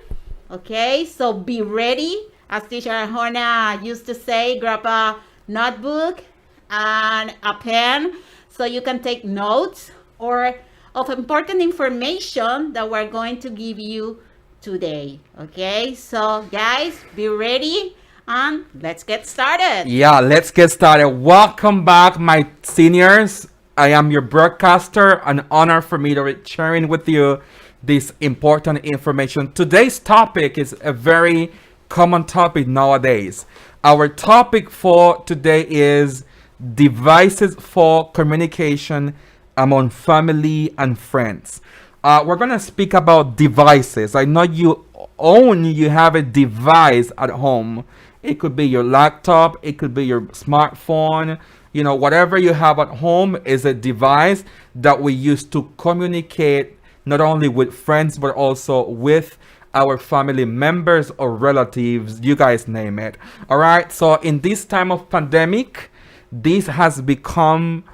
Okay, so be ready. As Teacher Arjona used to say, grab a notebook and a pen so you can take notes or of important information that we're going to give you today. Okay, so guys, be ready and let's get started. Yeah, let's get started. Welcome back, my seniors. I am your broadcaster. An honor for me to be sharing with you this important information. Today's topic is a very common topic nowadays. Our topic for today is devices for communication among family and friends. We're going to speak about devices. I know you have a device at home. It could be your laptop, it could be your smartphone, whatever you have at home is a device that we use to communicate not only with friends but also with our family members or relatives, you guys name it. All right, so in this time of pandemic, this has become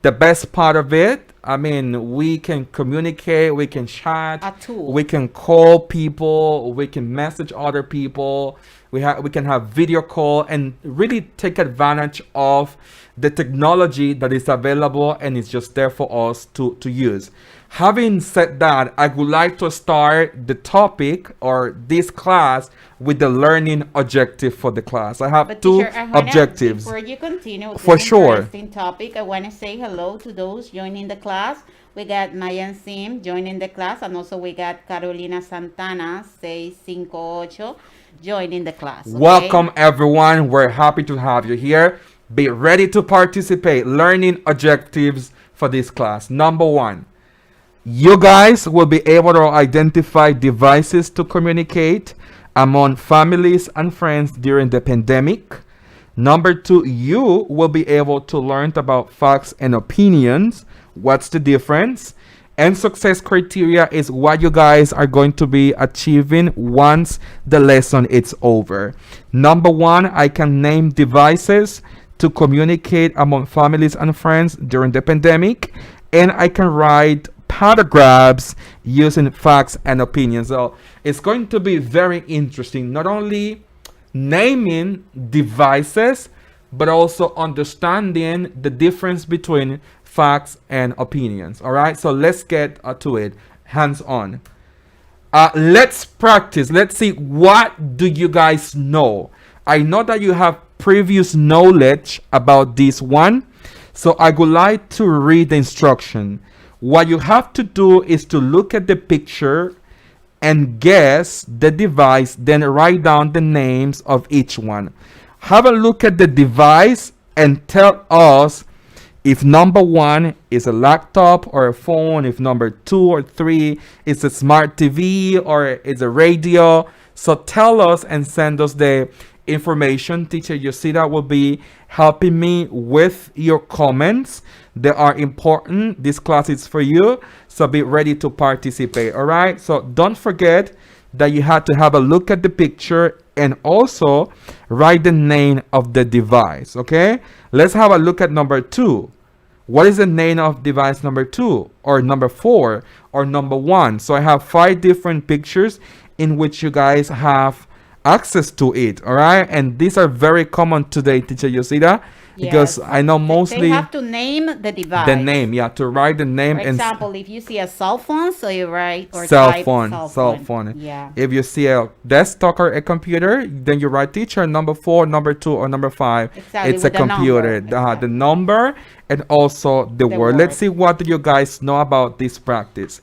the best part of it. I mean, we can communicate, we can chat, we can call people, we can message other people, we can have video call and really take advantage of the technology that is available and it's just there for us to use. Having said that, I would like to start the topic or this class with the learning objective for the class. I have two objectives. Before you continue, for sure. Interesting topic. I want to say hello to those joining the class. We got Mayan Sim joining the class, and also we got Carolina Santana 658 joining the class. Okay? Welcome everyone. We're happy to have you here. Be ready to participate. Learning objectives for this class. Number one. You guys will be able to identify devices to communicate among families and friends during the pandemic. Number two, you will be able to learn about facts and opinions. What's the difference? And success criteria is what you guys are going to be achieving once the lesson is over. Number one, I can name devices to communicate among families and friends during the pandemic. And I can write paragraphs using facts and opinions. So it's going to be very interesting, not only naming devices but also understanding the difference between facts and opinions. All right, so let's get to it. Hands on. Let's practice. Let's see, what do you guys know? I know that you have previous knowledge about this one, so I would like to read the instruction. What you have to do is to look at the picture and guess the device, then write down the names of each one. Have a look at the device and tell us if number one is a laptop or a phone, if number 2 or 3 is a smart TV or is a radio. So tell us and send us the information. Teacher Yosida will be helping me with your comments. They are important. This class is for you, so be ready to participate. All right, so don't forget that you have to have a look at the picture and also write the name of the device. Okay, let's have a look at number 2. What is the name of device number 2 or number 4 or number 1? So I have 5 different pictures in which you guys have access to it. All right, and these are very common today, Teacher Yosida, because I know mostly they have to name the device. The name, yeah, to write the name. For example, if you see a cell phone, so you write or cell type phone. Yeah. If you see a desktop or a computer, then you write teacher number 4, number 2, or number 5. Exactly, it's a computer. The number and also the word. Let's see, what do you guys know about this practice?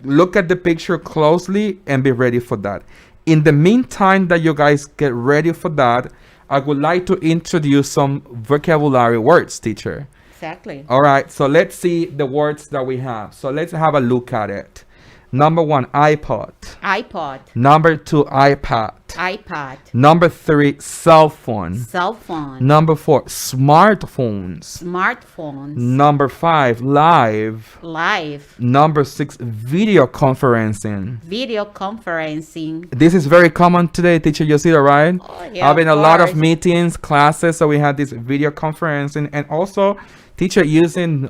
Look at the picture closely and be ready for that. In the meantime that you guys get ready for that, I would like to introduce some vocabulary words, teacher. Exactly. All right, so let's see the words that we have. So let's have a look at it. Number 1, iPod. iPod. Number 2, iPad. iPad. Number 3, cell phone. Cell phone. Number 4, smartphones. Smartphones. Number 5, live. Live. Number 6, video conferencing. Video conferencing. This is very common today, teacher Yosida, right? Oh, yeah, Having a lot of meetings, classes, so we had this video conferencing, and also teacher using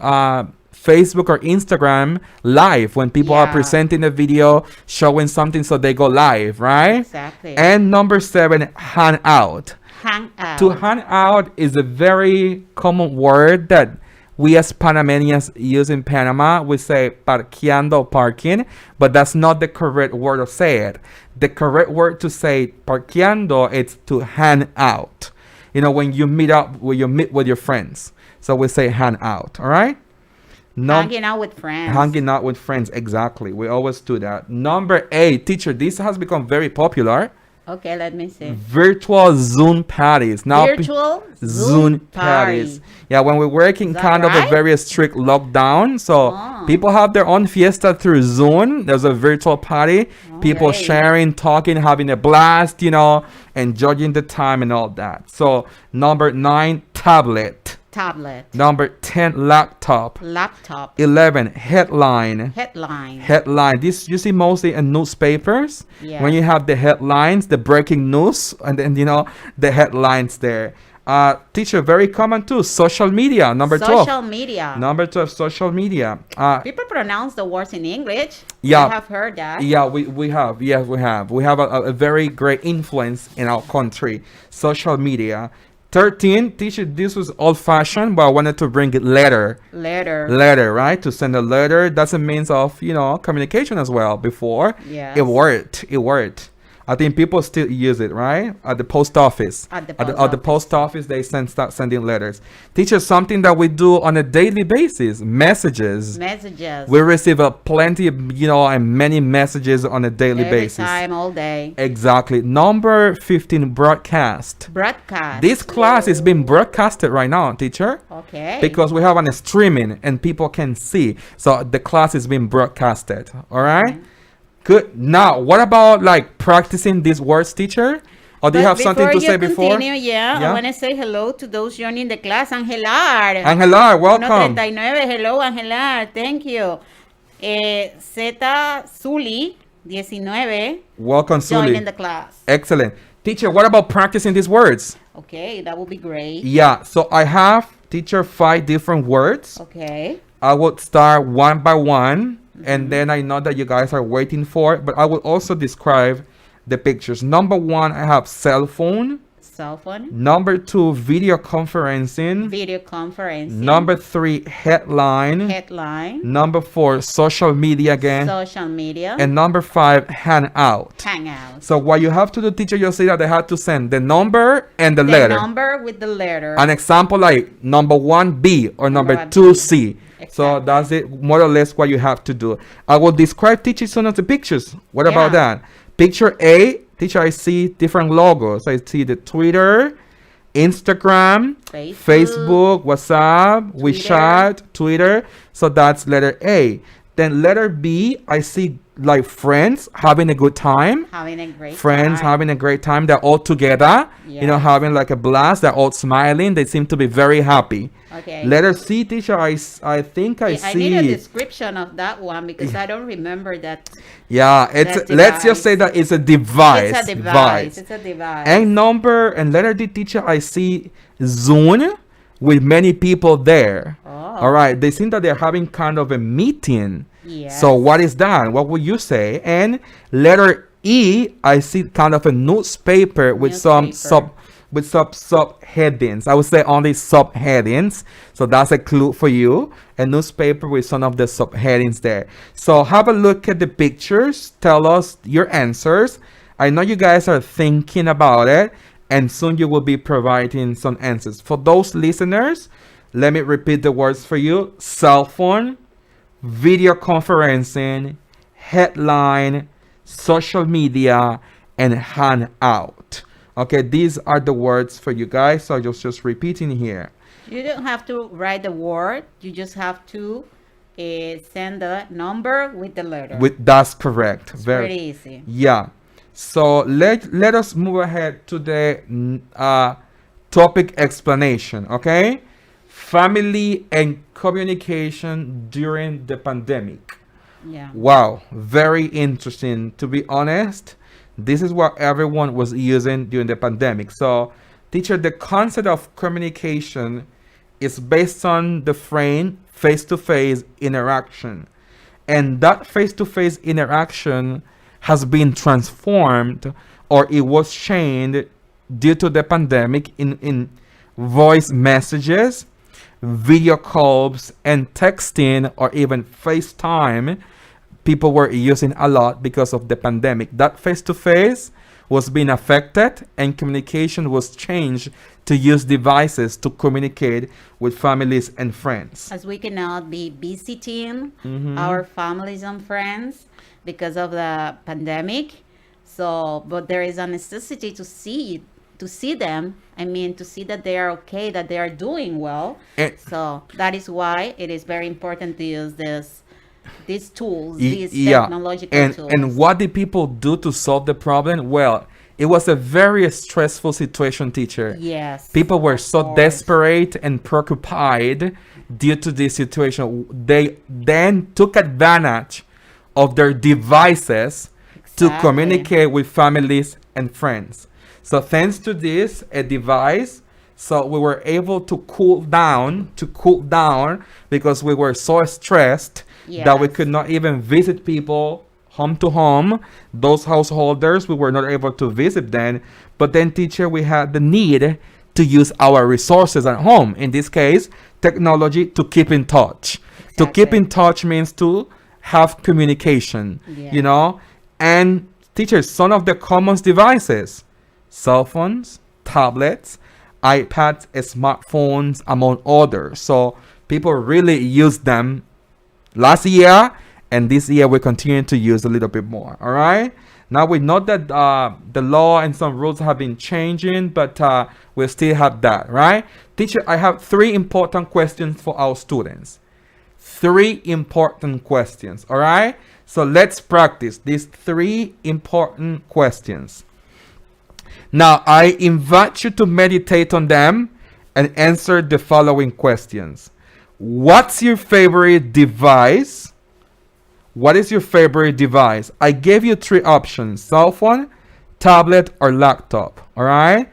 Facebook or Instagram live when people are presenting a video, showing something, so they go live, right? Exactly. And number 7, hangout. Hangout. To hang out is a very common word that we as Panamanians use in Panama, we say parqueando, parking, but that's not the correct word to say it. The correct word to say parqueando is to hand out. You know, when you meet with your friends. So we say hand out, all right? Hanging out with friends. Hanging out with friends, exactly. We always do that. Number 8, teacher, this has become very popular. Okay, let me see. Virtual Zoom parties. Now, Virtual Zoom parties. Yeah, when we're working kind of a very strict lockdown, so people have their own fiesta through Zoom. There's a virtual party. People sharing, talking, having a blast, you know, and judging the time and all that. So, number 9, tablet. Number 10, laptop. 11, headline. This you see mostly in newspapers. Yeah. When you have the headlines, the breaking news, and then, you know, the headlines there. Teacher, very common too, social media. Number 12. Number 12, social media. People pronounce the words in English. Yeah. I have heard that. Yeah, we have. Yes, we have. We have a very great influence in our country. Social media. 13, teacher, this was old-fashioned, but I wanted to bring it letter, right? To send a letter. That's a means of, you know, communication as well. Before, it worked. I think people still use it, right? At the post office. At the post office, they start sending letters. Teacher, something that we do on a daily basis, messages. We receive plenty, you know, and many messages on a daily basis. Every time, all day. Exactly. Number 15, broadcast. This class is being broadcasted right now, teacher. Okay. Because we have a streaming and people can see. So the class is being broadcasted. All right? Mm-hmm. Good. Now, what about like practicing these words, teacher? Or do you have something to say before? I want to say hello to those joining the class. Angelar, welcome. 39, hello, Angelar. Thank you. Zeta Zuli, 19. Welcome, Zuli. Joining the class. Excellent. Teacher, what about practicing these words? Okay, that would be great. Yeah, so I have, teacher, 5 different words. Okay. I would start one by one. And then I know that you guys are waiting for it, but I will also describe the pictures. Number 1, I have cell phone. Number 2, video conferencing. Number 3, headline. Number 4, social media again. And number 5, hangout. So what you have to do, teacher, you'll see that they have to send the number and the letter. The number with the letter. An example like number 1, B, or number 2, C. Exactly. So that's it, more or less what you have to do. I will describe, teacher, some of the pictures. What about that? Picture A, teacher, I see different logos. I see the Twitter, Instagram, Facebook, WhatsApp, WeChat, Twitter. So that's letter A. Then letter B, I see like friends having a good time. Having a great time. They're all together, you know, having like a blast. They're all smiling. They seem to be very happy. Okay. Letter C, teacher, I think I see. I need a description of that one because I don't remember that. Yeah, let's just say that it's a device. It's a device. And number and letter D, teacher, I see Zoom with many people there. All right, they seem that they're having kind of a meeting. Yes. So what is that? What would you say? And letter E, I see kind of a newspaper with some subheadings. I would say only subheadings. So that's a clue for you. A newspaper with some of the subheadings there. So have a look at the pictures. Tell us your answers. I know you guys are thinking about it, and soon you will be providing some answers. For those listeners, let me repeat the words for you. Cell phone, video conferencing, headline, social media, and hangout. Okay, these are the words for you guys. So just repeating here. You don't have to write the word. You just have to send the number with the letter. That's correct. It's very easy. Yeah. So let us move ahead to the topic explanation. Okay. Family and communication during the pandemic. Yeah. Wow, very interesting. To be honest, this is what everyone was using during the pandemic. So, teacher, the concept of communication is based on the frame face-to-face interaction. And that face-to-face interaction has been transformed, or it was changed due to the pandemic in voice messages, video calls and texting or even FaceTime, people were using a lot because of the pandemic. That face-to-face was being affected and communication was changed to use devices to communicate with families and friends. As we cannot be visiting our families and friends because of the pandemic. So, but there is a necessity to see them. I mean, to see that they are okay, that they are doing well. So that is why it is very important to use these tools, these technological tools. And what did people do to solve the problem? Well, it was a very stressful situation, teacher. Yes. People were so desperate and preoccupied due to this situation. They then took advantage of their devices to communicate with families and friends. So thanks to this, a device, so we were able to cool down because we were so stressed that we could not even visit people home to home. Those householders, we were not able to visit them. But then, teacher, we had the need to use our resources at home. In this case, technology to keep in touch. To keep in touch means to have communication, you know. And teachers, some of the common devices, cell phones, tablets, iPads, smartphones, among others. So people really use them last year, and this year we continue to use a little bit more. All right. Now we know that the law and some rules have been changing, but we still have that, right? Teacher, I have 3 important questions for our students. 3 important questions. All right. So let's practice these 3 important questions. Now, I invite you to meditate on them and answer the following questions. What's your favorite device? What is your favorite device? I gave you 3 options: cell phone, tablet, or laptop. All right.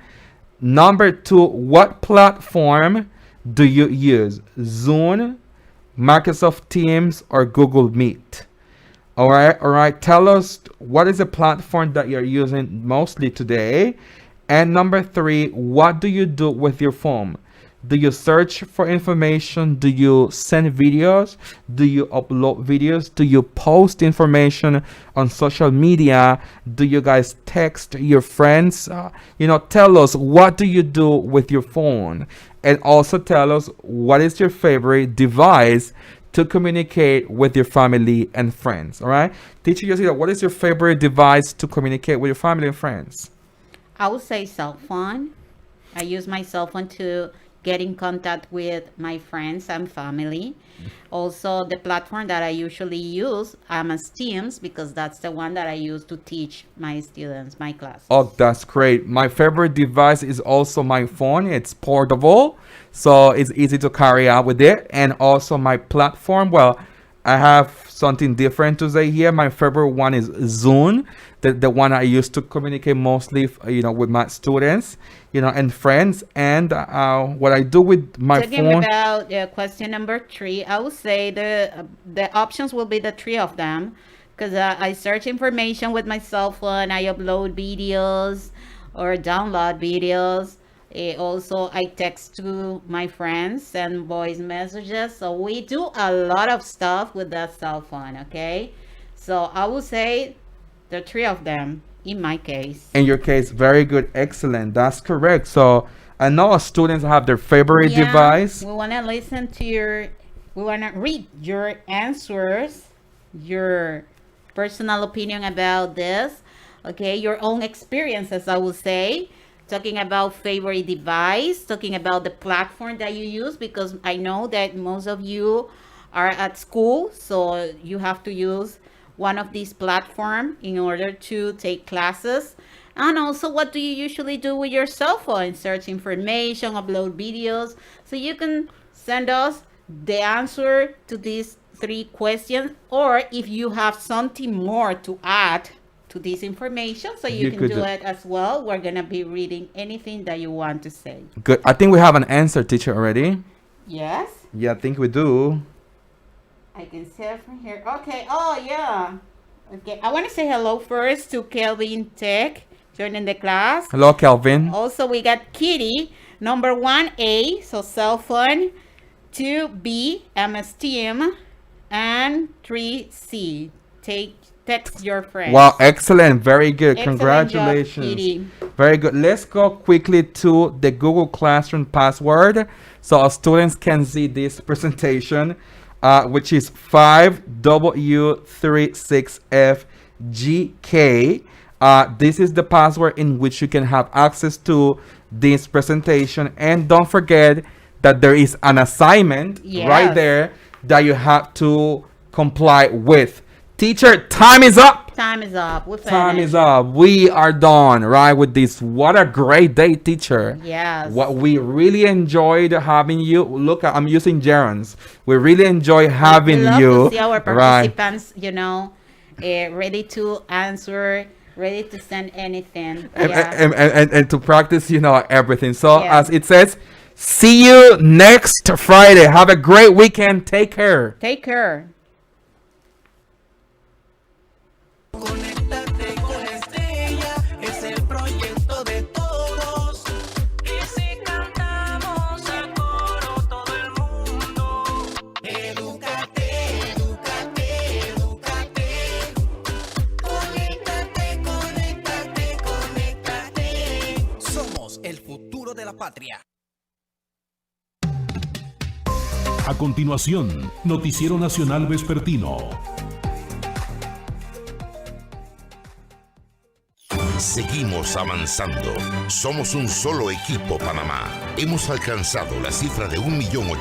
Number 2, what platform do you use? Zoom, Microsoft Teams, or Google Meet? All right. Tell us what is the platform that you're using mostly today. And number 3, what do you do with your phone? Do you search for information? Do you send videos? Do you upload videos? Do you post information on social media? Do you guys text your friends? Tell us, what do you do with your phone? And also tell us, what is your favorite device to communicate with your family and friends? All right. Teacher Yosita, what is your favorite device to communicate with your family and friends? I would say cell phone. I use my cell phone to get in contact with my friends and family. Also, the platform that I usually use, is Teams, because that's the one that I use to teach my students, my class. Oh, that's great. My favorite device is also my phone. It's portable, so it's easy to carry out with it. And also my platform, well, I have something different to say here. My favorite one is Zoom, the one I use to communicate mostly, with my students, and friends. And what I do with my phone. Talking about question number 3, I would say the options will be the 3 of them, because I search information with my cell phone. I upload videos or download videos. Also, I text to my friends, send voice messages. So we do a lot of stuff with that cell phone, okay? So I would say the 3 of them in my case. In your case, very good, excellent. That's correct. So I know our students have their favorite device. We want to listen to we want to read your answers, your personal opinion about this, okay? Your own experiences, I would say. Talking about favorite device, talking about the platform that you use, because I know that most of you are at school, so you have to use one of these platforms in order to take classes. And also, what do you usually do with your cell phone? Search information, upload videos. So you can send us the answer to these 3 questions, or if you have something more to add to this information, so you can do it as well. We're gonna be reading anything that you want to say. Good. I think we have an answer, teacher, already. Yes. Yeah, I think we do. I can see it from here. Okay. Oh yeah. Okay. I want to say hello first to Kelvin Tech joining the class. Hello, Kelvin. Also, we got Kitty, number 1A, so cell phone. 2B, MSTM, and 3C. Text your friends. Wow, excellent. Very good. Excellent Congratulations. job, Kitty. Very good. Let's go quickly to the Google Classroom password so our students can see this presentation, which is 5W36FGK. This is the password in which you can have access to this presentation. And don't forget that there is an assignment right there that you have to comply with. Teacher, time is up. Time is up. We're Time finished. is up. We are done, right, with this. What a great day, teacher. Yes. What we really enjoyed having you. Look, I'm using gerunds. We really enjoy having We love you. to see our participants, ready to answer, ready to send anything. And to practice, everything. So Yeah. as it says, see you next Friday. Have a great weekend. Take care. Take care. Conéctate con Estrella, es el proyecto de todos. Y si cantamos a coro todo el mundo. Edúcate, edúcate, edúcate. Conéctate, conéctate, conéctate. Somos el futuro de la patria. A continuación, Noticiero Nacional Vespertino. Seguimos avanzando. Somos un solo equipo, Panamá. Hemos alcanzado la cifra de 1.800.000